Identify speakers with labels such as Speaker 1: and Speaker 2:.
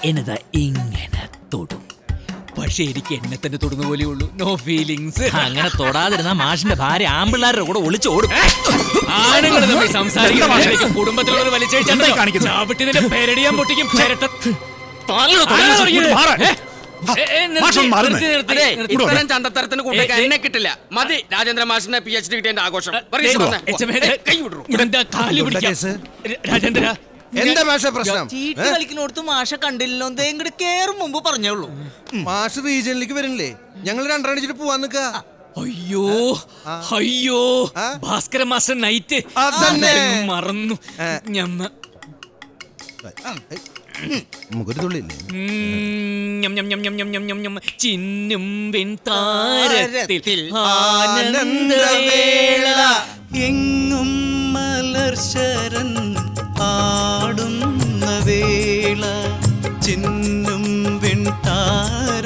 Speaker 1: എന്നതാ ഇങ്ങനെ തൊടും. പക്ഷെ എനിക്ക് എന്നെ തന്നെ തൊടുന്ന പോലെ ഉള്ളൂ. No feelings.
Speaker 2: അങ്ങനെ തൊടാതിരുന്ന മാഷിന്റെ ഭാര്യ ആമ്പിള്ളാരുടെ കൂടെ ഒളിച്ചോടും.
Speaker 1: ആണുങ്ങൾ തമ്മിൽ സംസാരിക്കും. കുടുംബത്തിലുള്ളൊരു വലിച്ചഴിച്ചാൽ പേരടിയാൻ പൊട്ടിക്കും.
Speaker 3: ഇത്തരം ചന്തത്തരത്തിന് കൂട്ടേക്ക് എന്നെ കിട്ടില്ല. മതി രാജേന്ദ്ര മാഷിന്റെ PhD കിട്ടിയ ആഘോഷം.
Speaker 1: രാജേന്ദ്ര,
Speaker 4: എന്താ മാഷ പ്രശ്നം?
Speaker 2: ചീട്ട് കളിക്കുന്നിടത്ത് മാഷ കണ്ടില്ലല്ലോ. ഇങ്ങോട്ട് കേറും മുമ്പ് പറഞ്ഞോളൂ.
Speaker 4: മാഷ് റീജിയനിലേക്ക് വരില്ലേ? ഞങ്ങൾ രണ്ടടിച്ചിട്ട് പോവാൻ നിക്ക.
Speaker 1: അയ്യോ അയ്യോ, ഭാസ്കര മാസ്റ്റർ നൈറ്റ് മറന്നു.
Speaker 4: നമുക്കൊരു തുള്ളില്ലേ?
Speaker 1: ചിന്നും വെൺതാരത്തിൽ
Speaker 2: ആനന്ദവേള എങ്ങും മലർശരൻ ആടുന്ന വേള ചിന്നും വെൺതാര